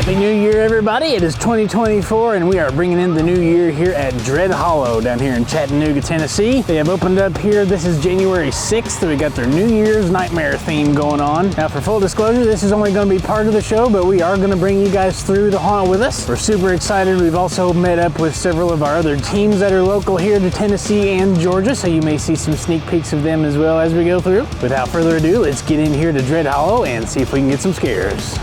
Happy New Year, everybody. It is 2024, and we are bringing in the new year here at Dread Hollow down here in Chattanooga, Tennessee. They have opened up here. This is January 6th. We got their New Year's Nightmare theme going on. Now, for full disclosure, this is only going to be part of the show, but we are going to bring you guys through the haunt with us. We're super excited. We've also met up with several of our other teams that are local here to Tennessee and Georgia, so you may see some sneak peeks of them as well as we go through. Without further ado, let's get in here to Dread Hollow and see if we can get some scares.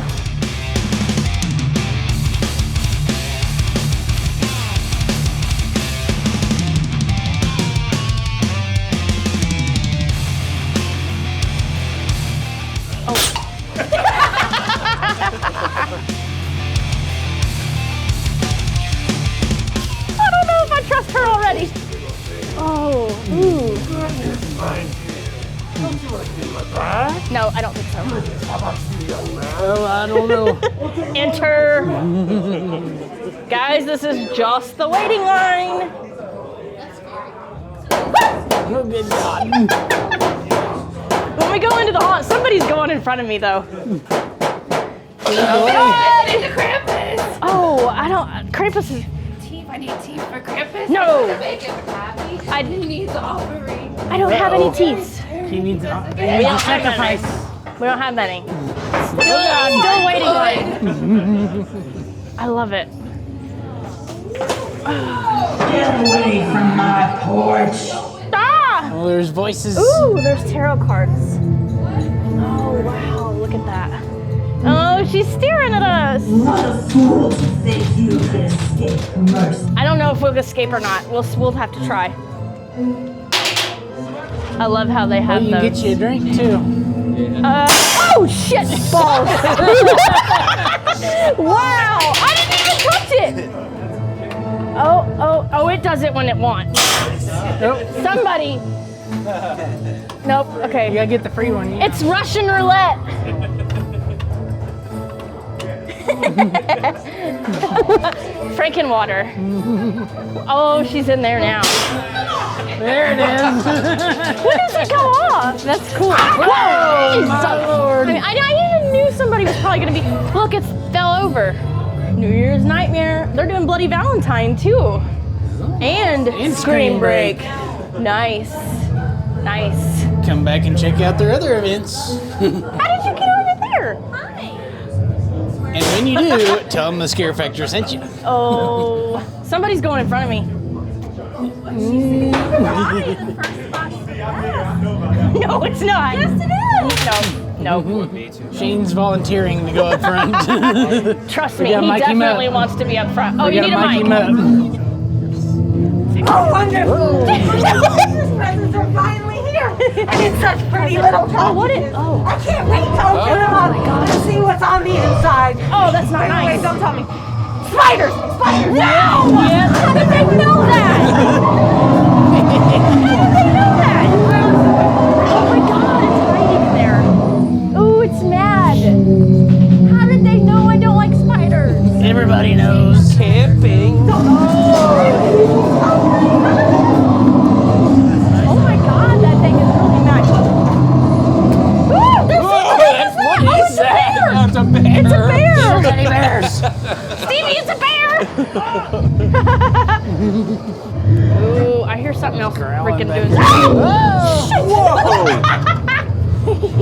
No, I don't think so. Well, I don't know. Enter. Guys, this is just the waiting line. Oh, good God. When we go into the haunt, somebody's going in front of me, though. Krampus! Oh, I don't. Krampus is. Teeth, I need teeth for Krampus. No. To make him happy. He needs an offering. I don't have any teeth. He needs a sacrifice. We don't have any. Still waiting line. I love it. Get away from my porch! Ah! Well, there's voices. Ooh, there's tarot cards. Oh, wow, look at that. Oh, she's staring at us. What a fool to think you can escape mercy. I don't know if we'll escape or not. We'll have to try. I love how they have You can those. get you a drink, too. Oh, shit! Balls! Wow! I didn't even touch it! Oh, it does it when it wants. Nope. Somebody. Nope, okay. You gotta get the free one. Yeah. It's Russian roulette. Frankenwater. Oh, she's in there now. There it is. When does it go off? That's cool. Whoa, my Lord. I even knew somebody was probably gonna be. Look, it fell over. New Year's Nightmare. They're doing Bloody Valentine too, and Scream Break. Nice. Come back and check out their other events. How did you get over there? And when you do, tell them the Scare Factor sent you. Oh, somebody's going in front of me. No, it's not. Yes, it is. No. Shane's volunteering to go up front. Trust me, he definitely wants to be up front. Oh, you need a mic. Oh, wonderful! Christmas presents are finally here! And it's such pretty little packages. Oh, what is? Oh. I can't wait to open them up and see what's on the inside. Oh, that's not nice. Wait, don't tell me. Spiders! Spiders! No! Yeah. How did they know that? Oh my God, it's hiding there. Ooh, it's mad. How did they know I don't like spiders? Everybody knows. Camping. Oh my God, that thing is really mad. Ooh, there's What is that? It's a bear. It's a bear. So many bears. Stevie, it's a bear! Ooh, I hear something else freaking doing. Whoa!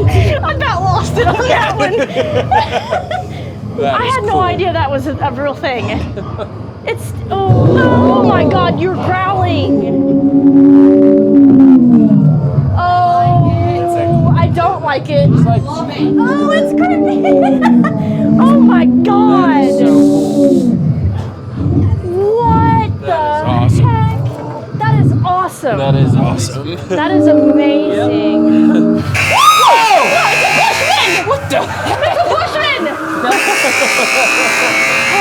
I about lost it on that one. I had no idea that was a real thing. It's, oh my God, you're growling. Oh, I don't like it. Oh, it's creepy. Oh my God. What the heck? That is awesome. That is awesome. That is amazing. Whoa! What the? It's a bushman! Oh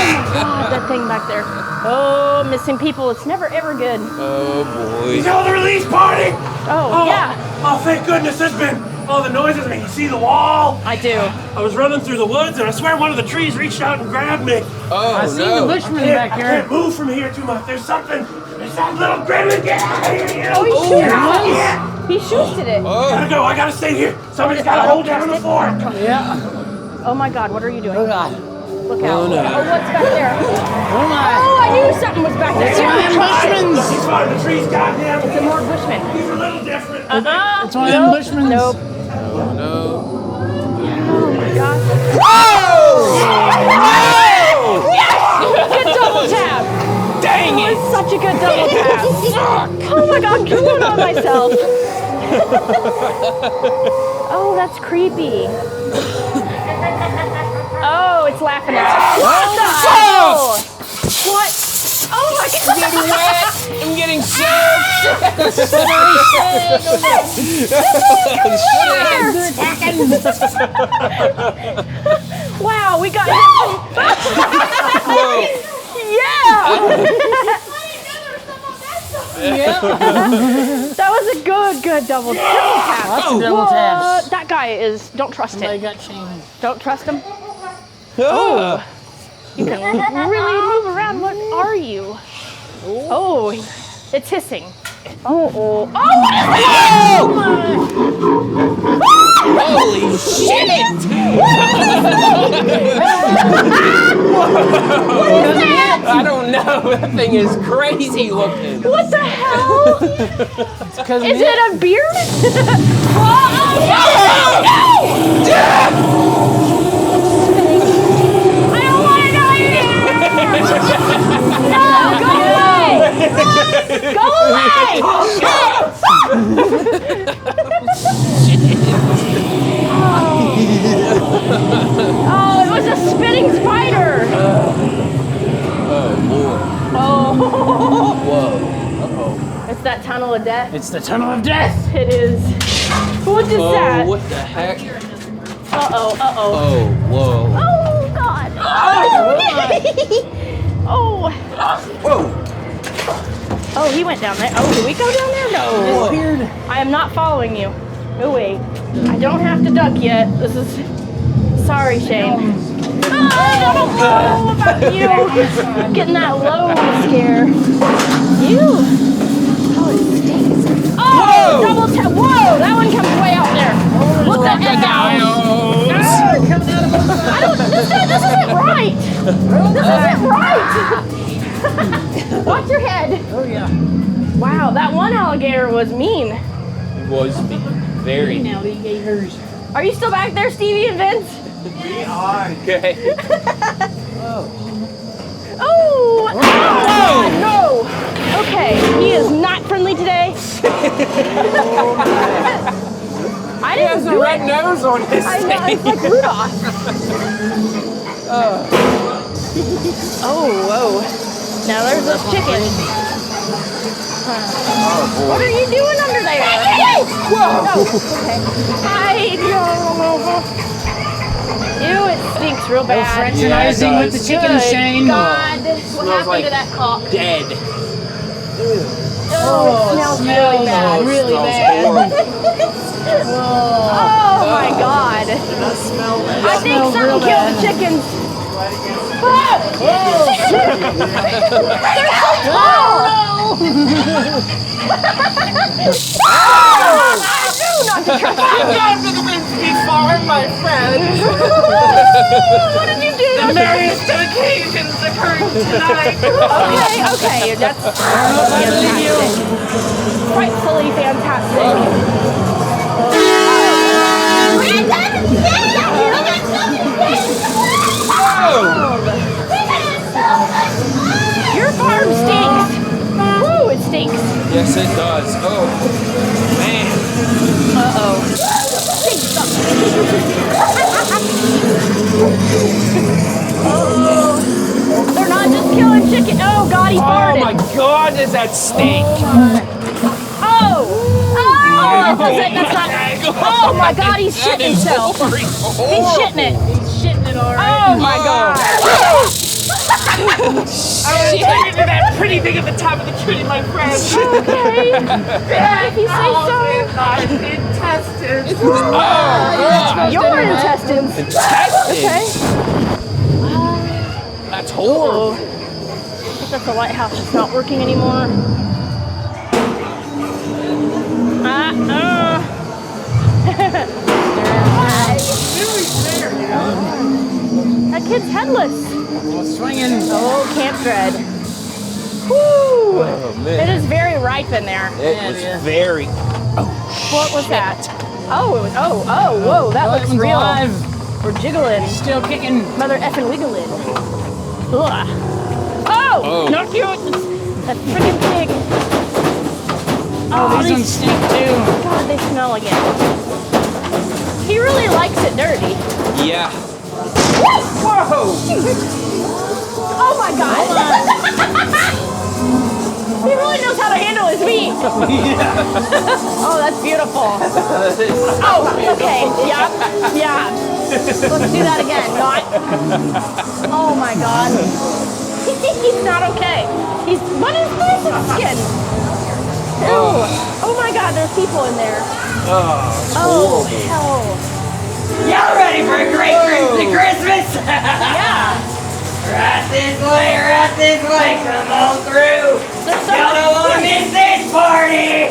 my God, that thing back there. Oh, missing people. It's never ever good. Oh boy. You know the release party? Oh, yeah. Oh, thank goodness. There's been all the noises. I mean, you see the wall? I do. I was running through the woods, and I swear one of the trees reached out and grabbed me. Oh I see the bushman back I here. can't move from here too much. There's something. There's that little gremlin. Get out of here, you know? Oh, he shoots Yeah. He shoots at it. Gotta go. I gotta stay here. Somebody's gotta hold down the fort. Yeah. Oh my God, what are you doing? Oh God. Look out. Oh, no. Oh, what's back there? Oh my! Oh, I knew something was back there. It's one of them Bushmans! He's one of the trees, goddamn. It's a more Bushman. He's a little different. It's one of them Bushmans. Nope. No. Oh my gosh. Whoa! Yes! Good double tap. Dang That it! was such a good double tap. Oh my god, I'm killing on myself. Oh, that's creepy. Oh, it's laughing at us. What the hell? What? Oh my god. I'm getting wet. I'm getting soaked. Wow, we got hit. Whoa. Yeah. That was a good double tap. Lots of double What? taps. That guy is, don't trust Somebody him. got chained. Don't trust him. Oh. You can really move around. What are you? Oh, it's hissing. Oh, what is that? Holy shit! I don't know. That thing is crazy looking. What the hell? Because Is it a beard? Oh, no! I don't want to know you! No, go away! Go away! Oh, it was a spitting spider! Oh, Lord. Oh, Whoa. it's that tunnel of death. It's the tunnel of death. It is. What is Oh, that? what the heck? Uh-oh. Oh, whoa. Oh, God. Oh. Whoa. Oh, he went down there. Oh, did we go down there? No. Disappeared. I am not following you. Oh, wait. I don't have to duck yet. This is... Sorry, Shane. Oh, I don't know about you. Getting that low scare. You. Oh, it stinks. Oh, double tap. Whoa, that one comes way out there. Look at that. This isn't right. This isn't right. Watch your head. Oh yeah. Wow, that one alligator was mean. It was very. Now the gators. Are you still back there, Stevie and Vince? Okay. Oh! No! Okay, he is not friendly today. I He has didn't a do red it. nose on his I know, face. it's like Rudolph. Oh, whoa. Now there's those chickens. What are you doing under there? Whoa! No, okay. Hide! Ew, it stinks real bad. Fraternizing Yeah, it with the does. chickens, Shane. God, what happened like to that cock? Dead. Oh, it smells really bad. Really bad. Oh my God. I think something killed the chickens. Oh! They're so tall! I knew not to trust them. My friend. What did you do? The merriest of occasions occurring tonight. Okay, that's fantastic. Frightfully fantastic. Your farm stinks. Woo, it stinks. Yes, it does. Oh, man. Uh-oh. Oh, they're not just killing chicken. Oh God, he Oh farted. my God, does that stink? Oh, that's not. Oh my God, he's shitting himself. He's shitting it. Oh my God. I was taking to that pretty thing at the top of the tree, my friend. Okay. If you say so. My intestines. Oh, Your intestines. intestines. Okay. That's horrible. I think that's the lighthouse that's not working anymore. That kid's headless. Swinging. Oh, Camp Dread. Woo! Oh, man. It is very ripe in there. It was very. What was that? Oh, it was. Oh, whoa! That looks one's real. alive. We're jiggling. Still kicking. Mother effing wiggling. Ugh. Oh, not you. That's freaking pig. Oh, these ones stink too. God, they smell again. He really likes it dirty. Yeah. Whoa! Oh my God! He really knows how to handle his meat. Oh, that's beautiful. Oh, okay. Yeah. Let's do that again. Not. Oh my God. He's not okay. What is this? Skin. Ew. Oh my God, there's people in there. Oh, hell. Y'all ready for a great Christmas? Yeah. Right this way, come on through. Y'all don't want to miss this party.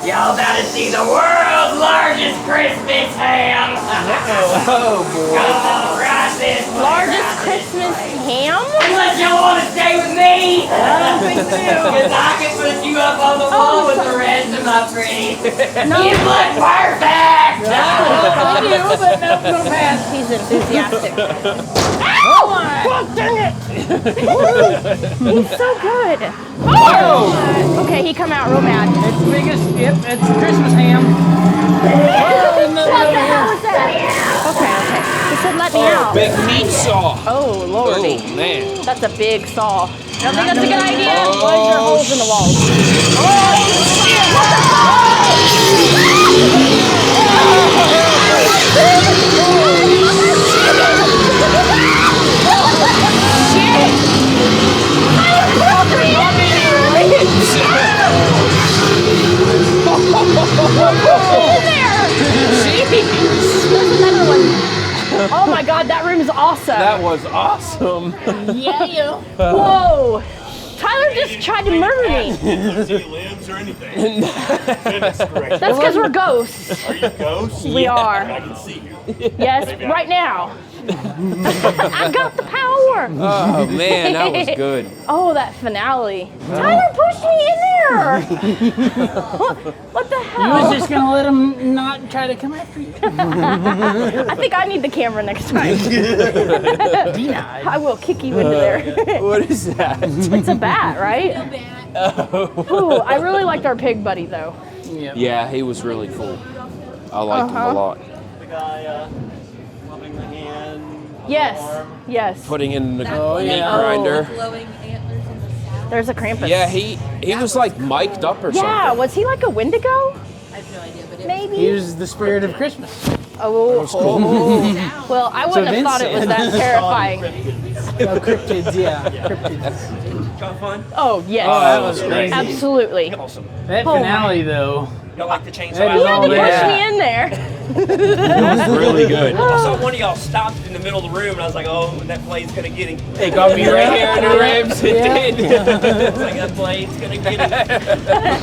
Y'all about to see the world's largest Christmas ham. Oh, boy. Come on, right this way. Largest Christmas ham? Unless y'all want to stay with me. Because I can put you up on the wall with the rest of my pretty. You look perfect. I do, but no pass. He's enthusiastic. Ow! Oh, dang it! He's so good. Oh! Okay, he come out real mad. It's the biggest. Yep, it's the Christmas ham. What the hell was that? Okay. He said let me out. Big meat saw. Oh, lordy. Oh, man. That's a big saw. You don't think that's a good idea? Why is there holes in the walls? Oh my God, that room is awesome. That was awesome. Yeah. Whoa. Tyler just tried to murder me. Any limbs or anything? Goodness gracious. That's because we're ghosts. Are you ghosts? We are. I can see you. Yes, right now. I got the power. Oh, man, that was good. Oh, that finale. Tyler pushed me in there. What the You hell? was just gonna let him not try to come after you. I think I need the camera next time. I will kick you into there. What is that? It's a bat, right? Ooh, I really liked our pig buddy though. Yeah, he was really cool. I liked him a lot. The guy rubbing the hand. Yes. Putting in the meat yeah. grinder. Glowing antlers in the saddle. There's a Krampus. Yeah, he was like mic'd up or Yeah, something. was he like a Wendigo? I have no idea, but it Maybe. He was the spirit of Christmas. Oh. Well, I wouldn't have thought it was that terrifying. Oh, cryptids, yeah. Cryptids. Y'all fun? Oh, yes. Oh, that was crazy. Absolutely. Awesome. That finale, though. Y'all like the chainsaw? That He is had all to push there. me in there. It was really good. I saw one of y'all stopped in the middle of the room, and I was like, "Oh, that blade's gonna get him." They got me right here in the ribs. It did. I was like, "That blade's gonna get him."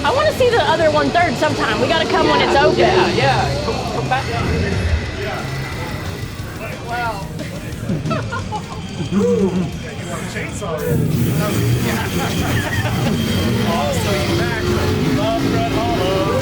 I want to see the other 1/3 sometime. We got to come when it's open. Yeah. Come back. Chainsaw Also, you back. Love Dread Hollow.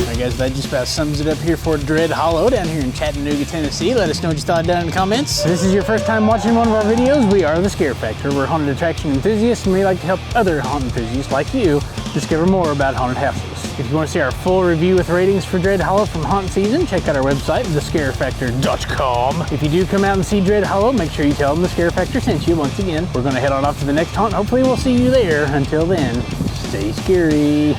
Alright guys, that just about sums it up here for Dread Hollow down here in Chattanooga, Tennessee. Let us know what you thought down in the comments. If this is your first time watching one of our videos, we are The Scare Factor. We're haunted attraction enthusiasts and we like to help other haunted enthusiasts like you discover more about haunted houses. If you want to see our full review with ratings for Dread Hollow from haunt season, check out our website, thescarefactor.com. If you do come out and see Dread Hollow, make sure you tell them The Scare Factor sent you once again. We're going to head on off to the next haunt. Hopefully we'll see you there. Until then, stay scary.